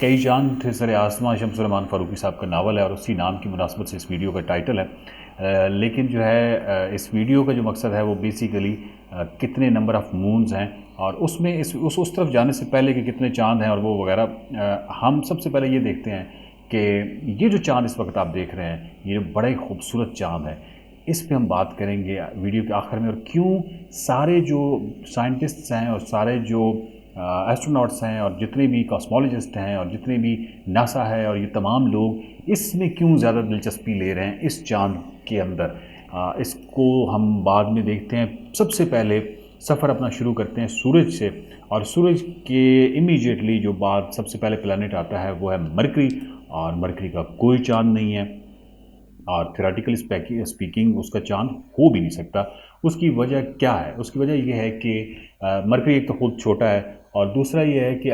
कई चांद थे सरे आसमां शमसुलरहमान फ़ारूकी साहब का नावल है और उसी नाम की मुनासबत से इस वीडियो का टाइटल है। लेकिन जो है इस वीडियो का जो मकसद है वो बेसिकली कितने नंबर ऑफ़ मून्स हैं और उसमें उस तरफ जाने से पहले कि कितने चांद हैं और वो वगैरह, हम सबसे पहले ये देखते हैं कि ये जो चांद इस वक्त आप देख रहे हैं ये बड़ा ही खूबसूरत चांद है। इस पे हम बात करेंगे वीडियो के आखिर में, और क्यों सारे जो साइंटिस्ट्स हैं और सारे जो एस्ट्रोनॉट्स हैं और जितने भी कॉस्मोलॉजिस्ट हैं और जितने भी नासा है और ये तमाम लोग इसमें क्यों ज़्यादा दिलचस्पी ले रहे हैं इस चांद के अंदर, इसको हम बाद में देखते हैं। सबसे पहले सफ़र अपना शुरू करते हैं सूरज से, और सूरज के इमीडिएटली जो बाद सबसे पहले प्लैनेट आता है वो है मरकरी, और मरकरी का कोई चांद नहीं है और थ्योरेटिकली स्पीकिंग उसका चांद हो भी नहीं सकता। उसकी वजह क्या है? उसकी वजह यह है कि मरकरी एक तो खुद छोटा है, और दूसरा ये है कि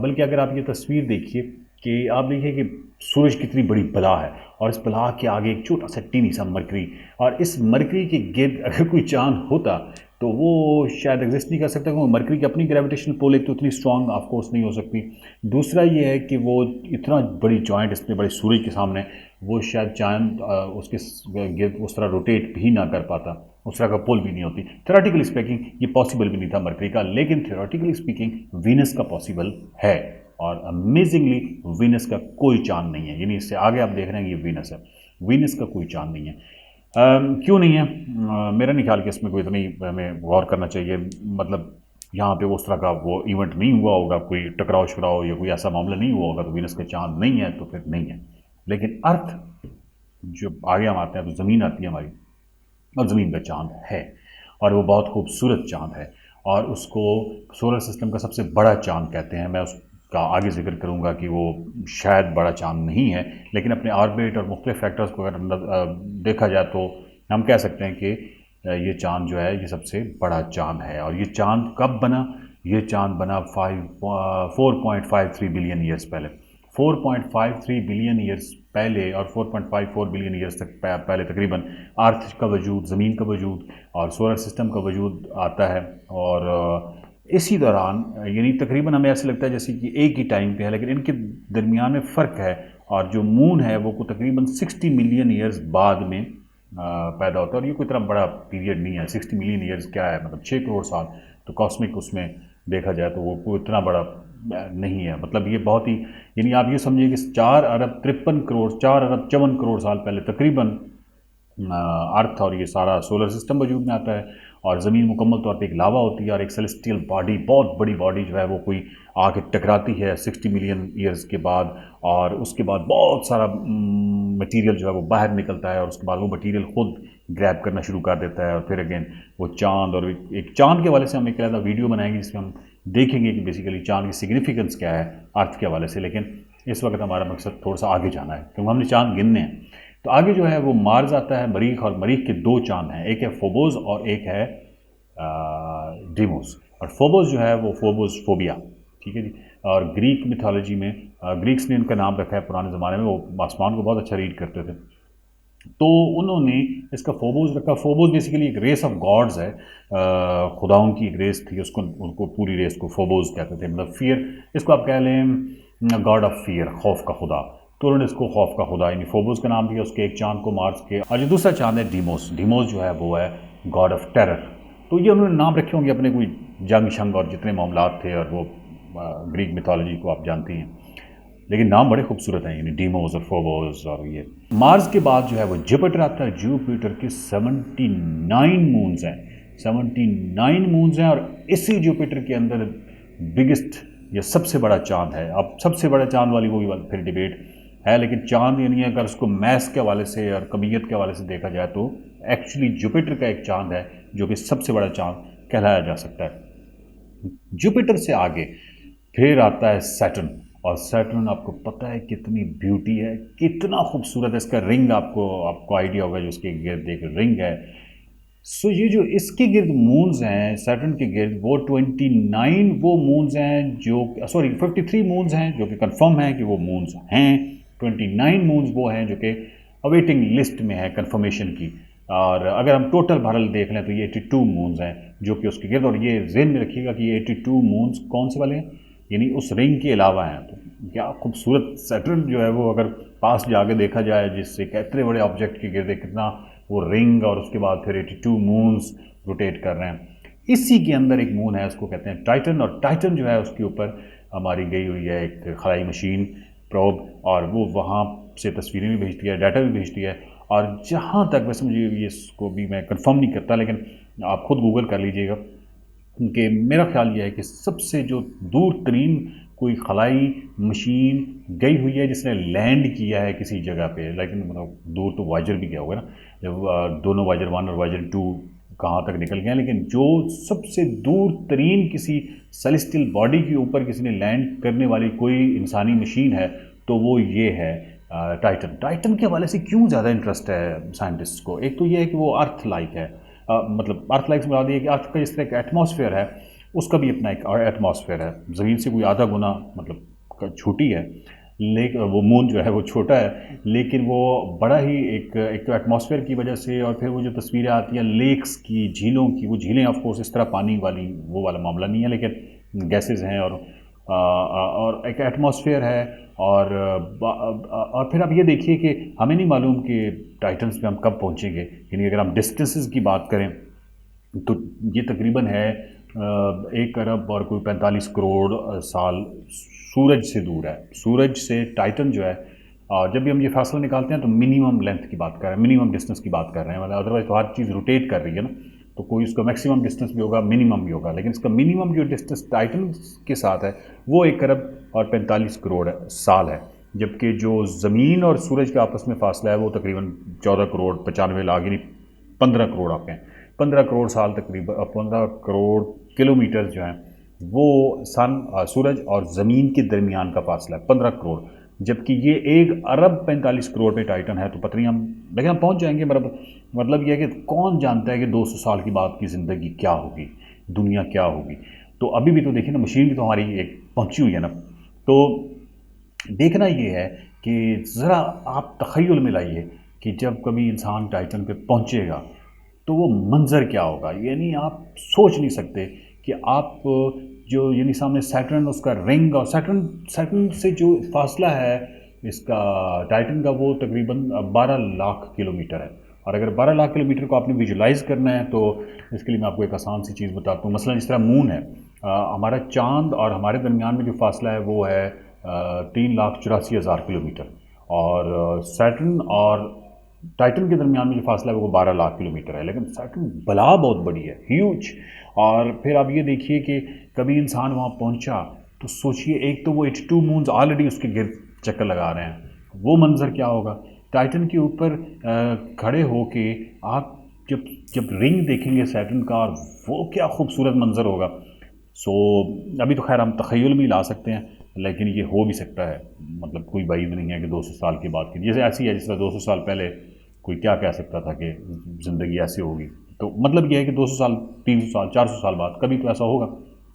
बल्कि अगर आप ये तस्वीर देखिए कि आप देखिए कि सूरज कितनी बड़ी बला है और इस बला के आगे एक छोटा सा टीनी सा मरकरी, और इस मरकरी के गिर्द अगर कोई चांद होता तो वो शायद एग्जिस्ट नहीं कर सकता, क्योंकि मरकरी की अपनी ग्रेविटेशनल पुल एक तो उतनी स्ट्रॉन्ग ऑफ कोर्स नहीं हो सकती। दूसरा ये है कि वो इतना बड़ी जॉइंट इतने बड़े सूरज के सामने वो शायद चांद उसके गिर्द उस तरह रोटेट भी ना कर पाता, उस तरह का पुल भी नहीं होती। थ्योरेटिकली स्पीकिंग ये पॉसिबल भी नहीं था मरकरी का, लेकिन थ्योरेटिकली स्पीकिंग वीनस का पॉसिबल है, और अमेजिंगली वीनस का कोई चांद नहीं है। यानी इससे आगे आप देख रहे हैं ये वीनस है, वीनस का कोई चांद नहीं है। क्यों नहीं है? मेरा नहीं ख्याल कि इसमें कोई इतनी हमें गौर करना चाहिए। मतलब यहाँ पे उस तरह का वो इवेंट नहीं हुआ होगा, कोई टकराव शकराव या कोई ऐसा मामला नहीं हुआ होगा, तो वीनस का चांद नहीं है तो फिर नहीं है। लेकिन अर्थ, जो आगे हम आते हैं तो ज़मीन आती है हमारी, और ज़मीन का चांद है और वो बहुत खूबसूरत चांद है, और उसको सोलर सिस्टम का सबसे बड़ा चांद कहते हैं। मैं उसका आगे जिक्र करूँगा कि वो शायद बड़ा चांद नहीं है, लेकिन अपने ऑर्बिट और मुख्तलिफ फैक्टर्स को अगर देखा जाए तो हम कह सकते हैं कि ये चांद जो है ये सबसे बड़ा चांद है। और ये चांद कब बना? ये चांद बना 4.53 बिलियन ईयर्स पहले। 4.53 बिलियन ईयर्स पहले और 4.54 बिलियन ईयर्स तक पहले तकरीबन अर्थ का वजूद, ज़मीन का वजूद और सोलर सिस्टम का वजूद आता है। और इसी दौरान यानी तकरीबन हमें ऐसा लगता है जैसे कि एक ही टाइम पे है, लेकिन इनके दरमियान में फ़र्क है। और जो मून है वो को तकरीबन 60 मिलियन ईयर्स बाद में पैदा होता है, और ये कोई इतना बड़ा पीरियड नहीं है। 60 मिलियन ईयर्स क्या है, मतलब 6 करोड़ साल, तो कॉस्मिक उसमें देखा जाए तो वो कोई इतना बड़ा नहीं है। मतलब ये बहुत ही, यानी आप ये समझिए कि 4 अरब 53 करोड़ 4 अरब 54 करोड़ साल पहले तकरीबन अर्थ और ये सारा सोलर सिस्टम वजूद में आता है, और ज़मीन मुकम्मल तौर पे एक लावा होती है और एक सेलेस्टियल बॉडी, बहुत बड़ी बॉडी जो है वो कोई आके टकराती है 60 मिलियन ईयर्स के बाद, और उसके बाद बहुत सारा मटेरियल जो है वो बाहर निकलता है, और उसके बाद वो मटेरियल खुद ग्रैब करना शुरू कर देता है। और फिर अगेन वो चांद, और एक चांद के हवाले से हम एक अलग वीडियो बनाएंगे जिसमें हम देखेंगे कि बेसिकली चांद की सिग्निफिकेंस क्या है अर्थ के हवाले से। लेकिन इस वक्त हमारा मकसद थोड़ा सा आगे जाना है, क्योंकि हमने चांद गिनने हैं। तो आगे जो है वो मार्स आता है, मरीख, और मरीख के 2 चांद हैं, एक है फोबोस और एक है डीमोस। और फोबोस जो है वो फोबोस फोबिया, ठीक है जी। और ग्रीक मिथोलॉजी में ग्रीक्स ने इनका नाम रखा है, पुराने ज़माने में वो आसमान को बहुत अच्छा रीड करते थे, तो उन्होंने इसका फोबोस रखा। फोबोस बेसिकली एक रेस ऑफ गॉड्स है, खुदाओं की एक रेस थी, उसको उनको पूरी रेस को फोबोस कहते थे। मतलब फियर, इसको आप कह लें गॉड ऑफ फियर, खौफ का खुदा, तो उन्होंने इसको खौफ का खुदा यानी फोबोस का नाम दिया उसके एक चांद को मार्स के। और जो दूसरा चांद है डीमोस, डीमोस जो है वो है गॉड ऑफ टेरर। तो ये उन्होंने नाम रखे होंगे अपने कोई जंग शंग और जितने मामलात थे, और वो ग्रीक मिथोलॉजी को आप जानती हैं, लेकिन नाम बड़े खूबसूरत हैं, यानी डीमोस और फोबोस। और ये मार्स के बाद जो है वो जुपिटर आता है। जुपिटर के 79 मून्स हैं, 79 मून्स हैं, और इसी जुपिटर के अंदर बिगेस्ट या सबसे बड़ा चांद है। अब सबसे बड़ा चांद वाली वो फिर डिबेट है, लेकिन चांद यानी अगर उसको मैस के हवाले से और कमियत के हवाले से देखा जाए तो एक्चुअली जुपिटर का एक चांद है जो कि सबसे बड़ा चांद कहलाया जा सकता है। जुपिटर से आगे फिर आता है सैटर्न, और सैटर्न आपको पता है कितनी ब्यूटी है, कितना खूबसूरत है। इसका रिंग आपको आइडिया होगा, जो उसके गिर्द एक रिंग है। सो ये जो इसके गिर्द मून्स हैं सैटर्न के गिर्द, वो 29 वो मून्स हैं जो 53 मून्स हैं जो कि कंफर्म है कि वो मून्स हैं। 29 मून्स वो हैं जो कि अवेटिंग लिस्ट में है कंफर्मेशन की। और अगर हम टोटल भरल देख लें तो ये 82 मून्स हैं जो कि उसके गिर्द। और ये ज़हन में रखिएगा कि ये 82 मून्स कौन से वाले हैं, यानी उस रिंग के अलावा हैं। तो کیا خوبصورت سیٹرن جو ہے وہ اگر پاس جا کے دیکھا جائے، جس سے اتنے بڑے آبجیکٹ کے گرد کتنا وہ رنگ اور اس کے بعد پھر 82 مونز روٹیٹ کر رہے ہیں. اسی کے اندر ایک مون ہے، اس کو کہتے ہیں ٹائٹن، اور ٹائٹن جو ہے اس کے اوپر ہماری گئی ہوئی ہے ایک خلائی مشین پروب، اور وہ وہاں سے تصویریں بھی بھیجتی ہے، ڈیٹا بھی بھیجتی ہے. اور جہاں تک ویسے مجھے یہ اس کو بھی میں کنفرم نہیں کرتا، لیکن آپ خود گوگل کر لیجئے گا کہ میرا خیال یہ ہے کہ سب سے جو دور ترین کوئی خلائی مشین گئی ہوئی ہے جس نے لینڈ کیا ہے کسی جگہ پہ، لیکن مطلب دور تو وائجر بھی گیا ہوگا نا، جب دونوں وائجر 1 اور وائجر 2 کہاں تک نکل گئے ہیں، لیکن جو سب سے دور ترین کسی سیلسٹیل باڈی کے اوپر کسی نے لینڈ کرنے والی کوئی انسانی مشین ہے تو وہ یہ ہے ٹائٹن. ٹائٹن کے حوالے سے کیوں زیادہ انٹرسٹ ہے سائنٹسٹ کو؟ ایک تو یہ ہے کہ وہ ارتھ لائک ہے، مطلب ارتھ لائک سے مراد یہ ہے کہ ارتھ کا جس طرح ایک ایٹماسفیئر ہے اس کا بھی اپنا ایک ایٹماسفیئر ہے، زمین سے کوئی آدھا گنا مطلب چھوٹی ہے، لیکن وہ مون جو ہے وہ چھوٹا ہے، لیکن وہ بڑا ہی ایک تو ایٹماسفیئر کی وجہ سے، اور پھر وہ جو تصویریں آتی ہیں لیکس کی، جھیلوں کی، وہ جھیلیں آف کورس اس طرح پانی والی وہ والا معاملہ نہیں ہے، لیکن گیسز ہیں اور ایک ایٹماسفیئر ہے. اور پھر آپ یہ دیکھیے کہ ہمیں نہیں معلوم کہ ٹائٹنس پہ ہم کب پہنچیں گے. یعنی اگر ہم ڈسٹنسز کی بات کریں تو یہ تقریباً ہے 1 ارب اور کوئی 45 کروڑ سال سورج سے دور ہے. سورج سے ٹائٹن جو ہے، اور جب بھی ہم یہ فاصلہ نکالتے ہیں تو منیمم لینتھ کی بات کر رہے ہیں، منیمم ڈسٹنس کی بات کر رہے ہیں، مطلب ادروائز تو ہر چیز روٹیٹ کر رہی ہے نا، تو کوئی اس کا میکسیمم ڈسٹنس بھی ہوگا، منیمم بھی ہوگا، لیکن اس کا منیمم جو ڈسٹنس ٹائٹن کے ساتھ ہے وہ 1 ارب اور 45 کروڑ سال ہے. جبکہ جو زمین اور سورج کے آپس میں فاصلہ ہے وہ تقریباً 14 کروڑ 95 لاکھ یعنی 15 کروڑ آپ ہیں، 15 کروڑ سال تقریباً 15 کروڑ کلومیٹر جو ہیں وہ سورج اور زمین کے درمیان کا فاصلہ ہے 15 کروڑ. جبکہ یہ 1 ارب 45 کروڑ پہ ٹائٹن ہے، تو پتہ نہیں لیکن ہم پہنچ جائیں گے. مطلب یہ ہے کہ کون جانتا ہے کہ 200 سال کی بعد کی زندگی کیا ہوگی، دنیا کیا ہوگی. تو ابھی بھی تو دیکھیں نا، مشین بھی تو ہماری ایک پہنچی ہوئی ہے نا. تو دیکھنا یہ ہے کہ ذرا آپ تخیل میں لائیے کہ جب کبھی انسان ٹائٹن پہ پہنچے گا تو وہ منظر کیا ہوگا. یعنی آپ سوچ نہیں سکتے کہ آپ جو یعنی سامنے سیٹرن اس کا رنگ، اور سیٹرن سے جو فاصلہ ہے اس کا ٹائٹن کا وہ تقریباً 12 لاکھ کلومیٹر ہے. اور اگر 12 لاکھ کلومیٹر کو آپ نے ویژولائز کرنا ہے تو اس کے لیے میں آپ کو ایک آسان سی چیز بتاتا ہوں. مثلا جس طرح مون ہے، ہمارا چاند اور ہمارے درمیان میں جو فاصلہ ہے وہ ہے 3,84,000 کلومیٹر، اور سیٹرن اور ٹائٹن کے درمیان میں جو فاصلہ ہے وہ 12 لاکھ کلومیٹر ہے. لیکن سیٹرن بلا بہت بڑی ہے، ہیوج. اور پھر آپ یہ دیکھیے کہ کبھی انسان وہاں پہنچا تو سوچئے، ایک تو وہ 82 مونز آلریڈی اس کے گرد چکر لگا رہے ہیں، وہ منظر کیا ہوگا. ٹائٹن کے اوپر کھڑے ہو کے آپ جب رنگ دیکھیں گے سیٹرن کا، اور وہ کیا خوبصورت منظر ہوگا. سو ابھی تو خیر ہم تخیل میں لا سکتے ہیں، لیکن یہ ہو بھی سکتا ہے. مطلب کوئی بعید نہیں ہے کہ 200 سال کے بعد کی جیسے ایسی ہے جس طرح 200 سال پہلے کوئی کیا کہہ سکتا تھا کہ زندگی ایسے ہوگی. تو مطلب یہ ہے کہ 200 سال 300 سال 400 سال بعد کبھی تو ایسا ہوگا.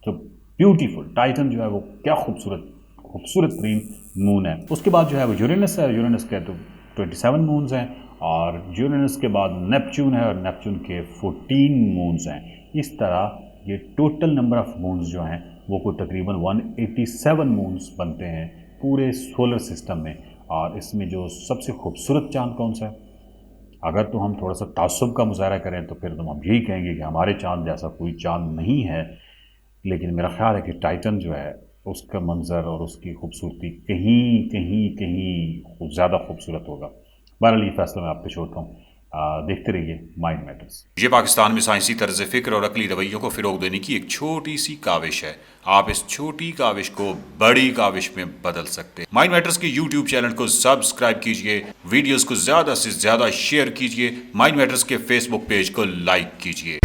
تو بیوٹیفل ٹائٹن جو ہے وہ کیا خوبصورت ترین مون ہے. اس کے بعد جو ہے وہ یورینس ہے. یورینس کے تو 27 مونز ہیں، اور یورینس کے بعد نیپچون ہے، اور نیپچون کے 14 مونز ہیں. اس طرح یہ ٹوٹل نمبر آف مونز جو ہیں وہ کوئی تقریباً 187 مونز بنتے ہیں پورے سولر سسٹم میں. اور اس میں جو سب سے خوبصورت چاند کون سا ہے؟ اگر تو ہم تھوڑا سا تعصب کا مظاہرہ کریں تو پھر تو ہم یہی کہیں گے کہ ہمارے چاند جیسا کوئی چاند نہیں ہے. لیکن میرا خیال ہے کہ ٹائٹن جو ہے اس کا منظر اور اس کی خوبصورتی کہیں زیادہ خوبصورت ہوگا. بہرحال یہ فیصلہ میں آپ پہ چھوڑتا ہوں. دیکھتے رہیے مائنڈ میٹرز. یہ پاکستان میں سائنسی طرز فکر اور عقلی رویوں کو فروغ دینے کی ایک چھوٹی سی کاوش ہے. آپ اس چھوٹی کاوش کو بڑی کاوش میں بدل سکتے ہیں. مائنڈ میٹرز کے یوٹیوب چینل کو سبسکرائب کیجئے، ویڈیوز کو زیادہ سے زیادہ شیئر کیجئے، مائنڈ میٹرز کے فیس بک پیج کو لائک کیجئے.